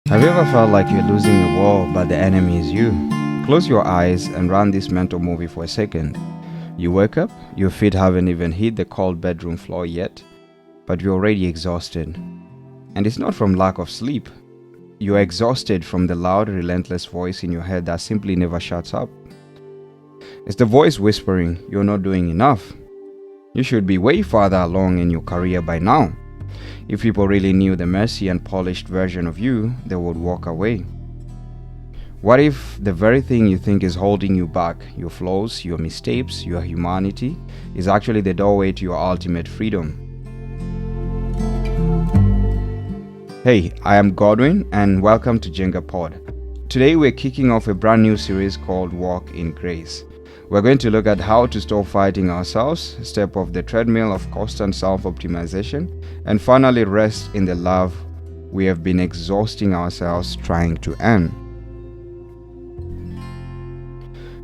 Have you ever felt like you're losing a war, but the enemy is you? Close your eyes and run this mental movie for a second. You wake up, your feet haven't even hit the cold bedroom floor yet, but you're already exhausted. And it's not from lack of sleep. You're exhausted from the loud, relentless voice in your head that simply never shuts up. It's the voice whispering, "You're not doing enough. You should be way farther along in your career by now." If people really knew the messy and polished version of you, they would walk away. What if the very thing you think is holding you back, your flaws, your mistakes, your humanity, is actually the doorway to your ultimate freedom? Hey, I am Godwin and welcome to JengaPod. Today we're kicking off a brand new series called Walk in Grace. We're going to look at how to stop fighting ourselves, step off the treadmill of constant self-optimization, and finally rest in the love we have been exhausting ourselves trying to earn.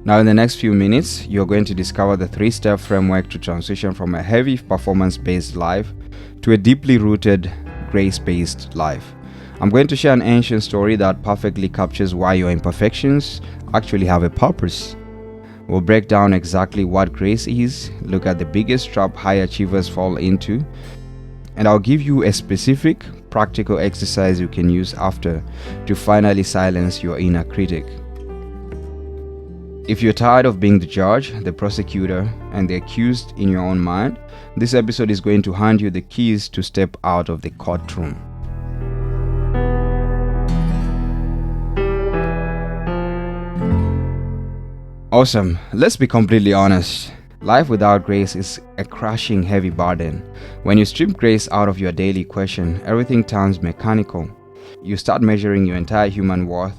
Now in the next few minutes, you're going to discover the 3-step framework to transition from a heavy performance-based life to a deeply rooted, grace-based life. I'm going to share an ancient story that perfectly captures why your imperfections actually have a purpose. We'll break down exactly what grace is, look at the biggest trap high achievers fall into, and I'll give you a specific, practical exercise you can use after to finally silence your inner critic. If you're tired of being the judge, the prosecutor, and the accused in your own mind, this episode is going to hand you the keys to step out of the courtroom. Awesome. Let's be completely honest. Life without grace is a crushing heavy burden. When you strip grace out of your daily equation, everything turns mechanical. You start measuring your entire human worth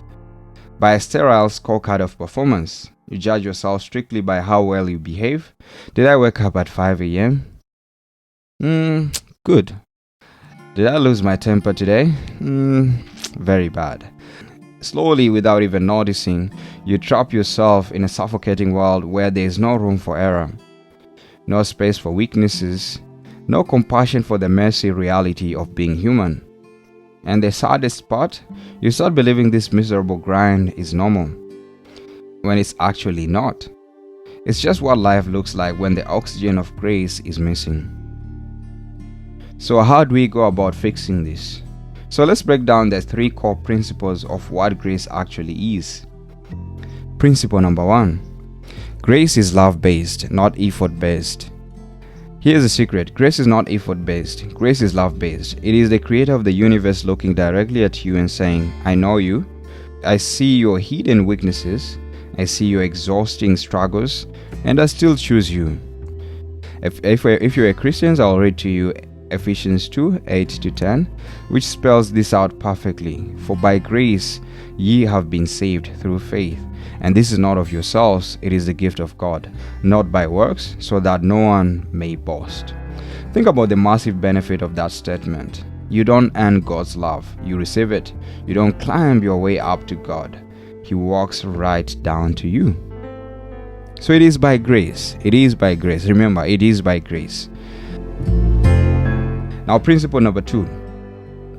by a sterile scorecard of performance. You judge yourself strictly by how well you behave. Did I wake up at 5 a.m.? Good. Did I lose my temper today? Very bad. Slowly, without even noticing, you trap yourself in a suffocating world where there is no room for error, no space for weaknesses, no compassion for the messy reality of being human. And the saddest part, you start believing this miserable grind is normal, when it's actually not. It's just what life looks like when the oxygen of grace is missing. So how do we go about fixing this? So let's break down the 3 core principles of what grace actually is. Principle number 1. Grace is love-based, not effort-based. Here's the secret. Grace is not effort-based. Grace is love-based. It is the creator of the universe looking directly at you and saying, "I know you. I see your hidden weaknesses. I see your exhausting struggles, and I still choose you." If you're a Christian, I'll read to you Ephesians 2:8-10, which spells this out perfectly. "For by grace ye have been saved through faith, and this is not of yourselves, it is the gift of God, not by works, so that no one may boast." Think about the massive benefit of that statement. You don't earn God's love, you receive it. You don't climb your way up to God. He walks right down to you. So it is by grace. It is by grace. Remember, it is by grace. Now, principle number 2.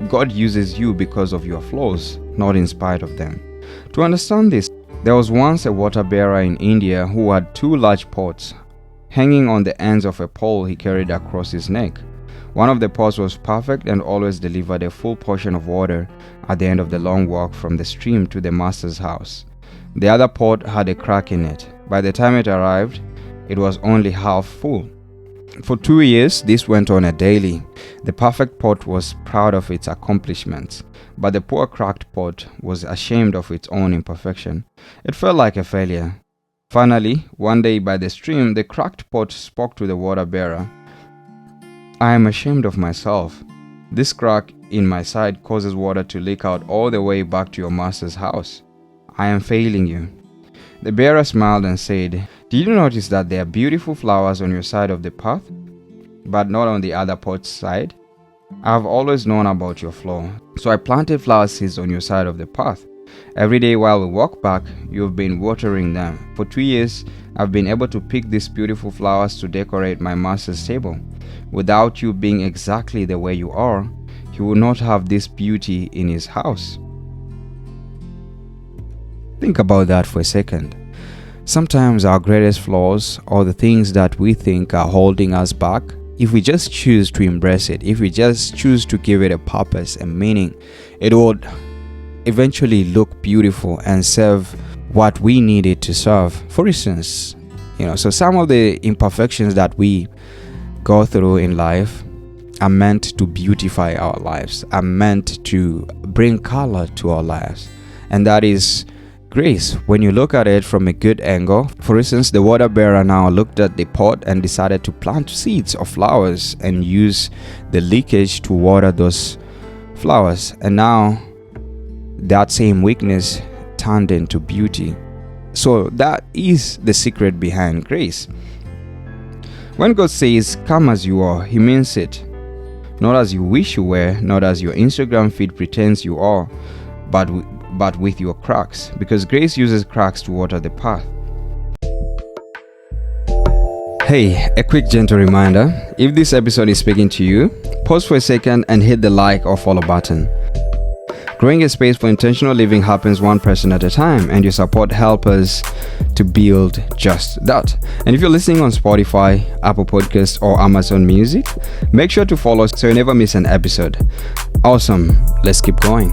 God uses you because of your flaws, not in spite of them. To understand this, there was once a water bearer in India who had 2 large pots hanging on the ends of a pole he carried across his neck. One of the pots was perfect and always delivered a full portion of water at the end of the long walk from the stream to the master's house. The other pot had a crack in it. By the time it arrived, it was only half full. For 2 years, this went on daily. The perfect pot was proud of its accomplishments, but the poor cracked pot was ashamed of its own imperfection. It felt like a failure. Finally, one day by the stream, the cracked pot spoke to the water bearer. "I am ashamed of myself. This crack in my side causes water to leak out all the way back to your master's house. I am failing you." The bearer smiled and said, "Did you notice that there are beautiful flowers on your side of the path, but not on the other pot's side? I have always known about your flaw, so I planted flower seeds on your side of the path. Every day while we walk back, you've been watering them. For 2 years, I've been able to pick these beautiful flowers to decorate my master's table. Without you being exactly the way you are, he would not have this beauty in his house." Think about that for a second. Sometimes our greatest flaws, or the things that we think are holding us back, if we just choose to embrace it, if we just choose to give it a purpose and meaning, it would eventually look beautiful and serve what we need it to serve. For instance, so some of the imperfections that we go through in life are meant to beautify our lives, are meant to bring color to our lives. And that is grace. When you look at it from a good angle, for instance, the water bearer now looked at the pot and decided to plant seeds of flowers and use the leakage to water those flowers. And now that same weakness turned into beauty. So that is the secret behind grace. When God says, "Come as you are," He means it. Not as you wish you were, not as your Instagram feed pretends you are, but with your cracks. Because grace uses cracks to water the path. Hey, a quick gentle reminder. If this episode is speaking to you, pause for a second and hit the like or follow button. Growing a space for intentional living happens one person at a time, and your support helps us to build just that. And if you're listening on Spotify, Apple Podcasts, or Amazon Music, make sure to follow so you never miss an episode. Awesome. Let's keep going.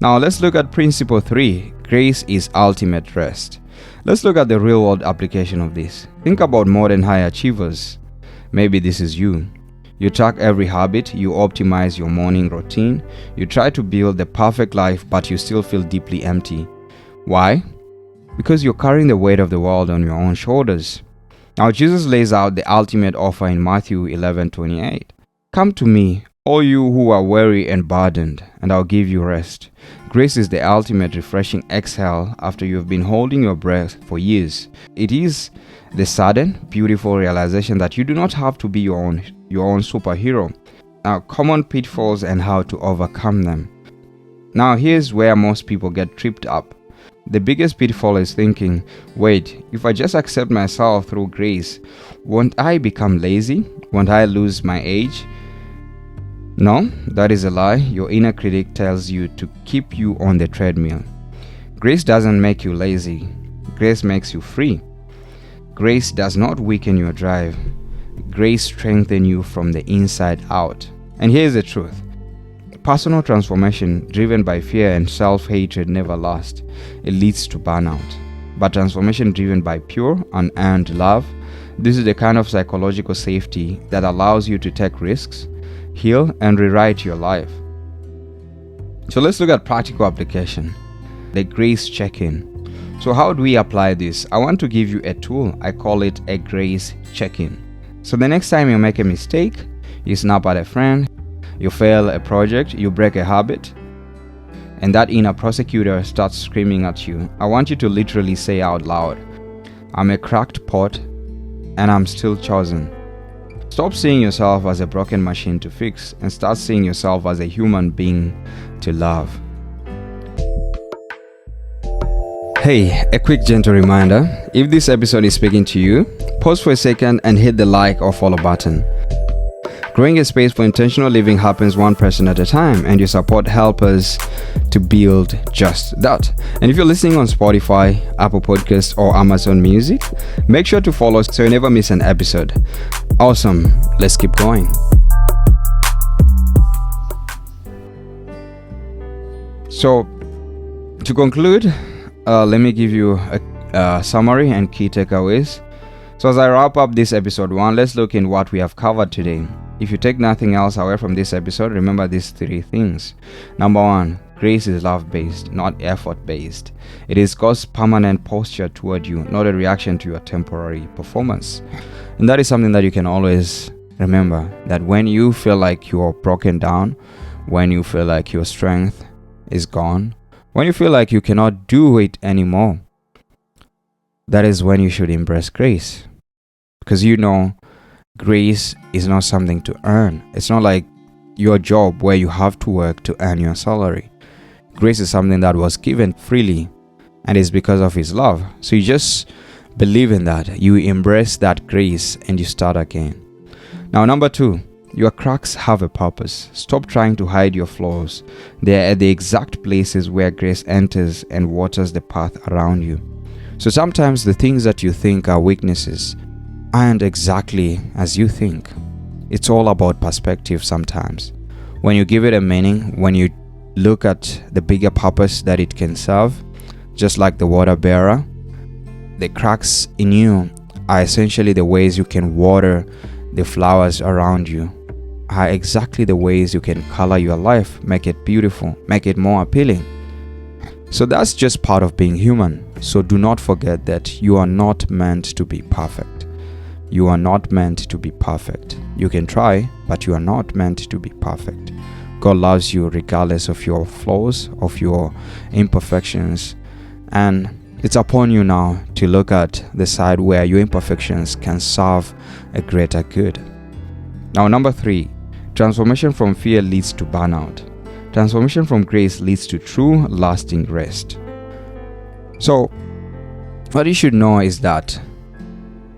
Now let's look at principle 3. Grace is ultimate rest. Let's look at the real world application of this. Think about modern high achievers. Maybe this is you. You track every habit, you optimize your morning routine, you try to build the perfect life, but you still feel deeply empty. Why? Because you're carrying the weight of the world on your own shoulders. Now Jesus lays out the ultimate offer in Matthew 11:28. "Come to me, all you who are weary and burdened, and I'll give you rest." Grace is the ultimate refreshing exhale after you've been holding your breath for years. It is the sudden, beautiful realization that you do not have to be your own superhero. Now, common pitfalls and how to overcome them. Now, here's where most people get tripped up. The biggest pitfall is thinking, wait, if I just accept myself through grace, won't I become lazy? Won't I lose my age? No, that is a lie. Your inner critic tells you to keep you on the treadmill. Grace doesn't make you lazy. Grace makes you free. Grace does not weaken your drive. Grace strengthens you from the inside out. And here's the truth. Personal transformation driven by fear and self-hatred never lasts. It leads to burnout. But transformation driven by pure, unearned love, this is the kind of psychological safety that allows you to take risks, heal, and rewrite your life. So let's look at practical application. The grace check-in. So how do we apply this? I want to give you a tool. I call it a grace check-in. So the next time you make a mistake, you snap at a friend, you fail a project, you break a habit, and that inner prosecutor starts screaming at you, I want you to literally say out loud, "I'm a cracked pot and I'm still chosen." Stop seeing yourself as a broken machine to fix and start seeing yourself as a human being to love. Hey, a quick gentle reminder. If this episode is speaking to you, pause for a second and hit the like or follow button. Growing a space for intentional living happens one person at a time, and your support helps us to build just that. And if you're listening on Spotify, Apple Podcasts, or Amazon Music, make sure to follow so you never miss an episode. Awesome. Let's keep going. So, to conclude, let me give you a summary and key takeaways. So as I wrap up this episode 1, let's look in what we have covered today. If you take nothing else away from this episode, remember these 3 things. Number 1, grace is love-based, not effort-based. It is God's permanent posture toward you, not a reaction to your temporary performance. And that is something that you can always remember, that when you feel like you are broken down, when you feel like your strength is gone, when you feel like you cannot do it anymore, that is when you should embrace grace. Because grace is not something to earn. It's not like your job where you have to work to earn your salary. Grace is something that was given freely, and it's because of His love. So you just believe in that. You embrace that grace and you start again. Now, number 2, Your cracks have a purpose. Stop trying to hide your flaws. They are at the exact places where grace enters and waters the path around you. So sometimes the things that you think are weaknesses aren't exactly as you think. It's all about perspective sometimes. When you give it a meaning, when you look at the bigger purpose that it can serve, just like the water bearer, the cracks in you are essentially the ways you can water the flowers around you, are exactly the ways you can color your life, make it beautiful, make it more appealing. So that's just part of being human. So do not forget that you are not meant to be perfect. You are not meant to be perfect. You can try, but you are not meant to be perfect. God loves you regardless of your flaws, of your imperfections, and it's upon you now to look at the side where your imperfections can serve a greater good. Now, number 3, transformation from fear leads to burnout. Transformation from grace leads to true, lasting rest. So, what you should know is that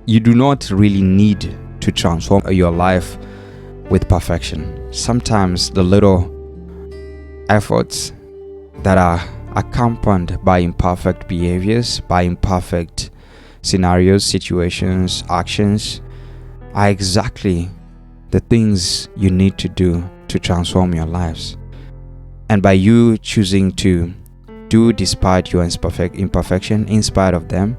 you do not really need to transform your life with perfection. Sometimes the little efforts that are accompanied by imperfect behaviors, by imperfect scenarios, situations, actions, are exactly the things you need to do to transform your lives. And by you choosing to do despite your imperfection, in spite of them,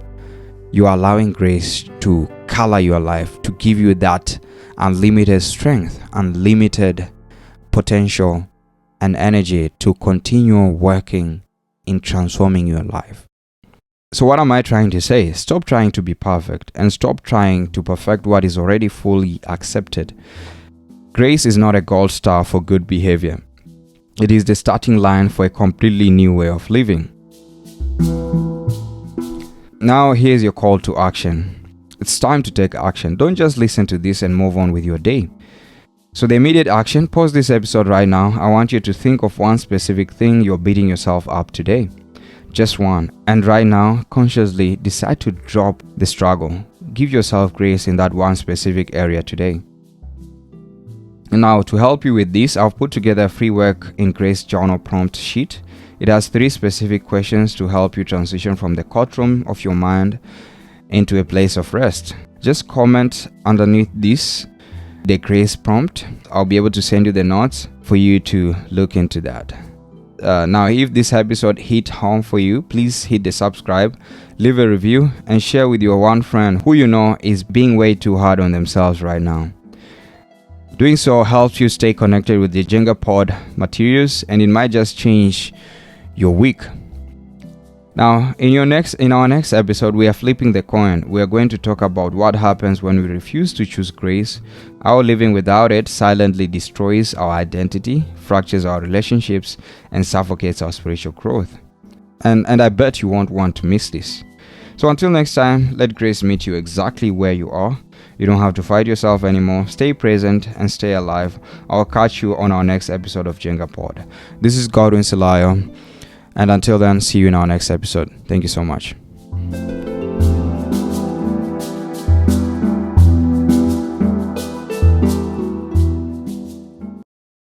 you are allowing grace to color your life, to give you that unlimited strength, unlimited potential and energy to continue working in transforming your life. So what am I trying to say? Stop trying to be perfect and stop trying to perfect what is already fully accepted. Grace is not a gold star for good behavior. It is the starting line for a completely new way of living. Now here's your call to action. It's time to take action. Don't just listen to this and move on with your day. So the immediate action, pause this episode right now. I want you to think of one specific thing you're beating yourself up today. Just one. And right now, consciously decide to drop the struggle. Give yourself grace in that one specific area today. And now to help you with this, I've put together a free work in grace journal prompt sheet. It has 3 specific questions to help you transition from the courtroom of your mind into a place of rest. Just comment underneath this the grace prompt. I'll be able to send you the notes for you to look into that. Now, if this episode hit home for you, please hit the subscribe, leave a review, and share with your one friend who you know is being way too hard on themselves right now. Doing so helps you stay connected with the JengaPod materials, and it might just change your week. Now, in our next episode, we are flipping the coin. We are going to talk about what happens when we refuse to choose grace, how living without it silently destroys our identity, fractures our relationships, and suffocates our spiritual growth. And I bet you won't want to miss this. So until next time, let grace meet you exactly where you are. You don't have to fight yourself anymore. Stay present and stay alive. I'll catch you on our next episode of JengaPod. This is Godwin. And until then, see you in our next episode. Thank you so much.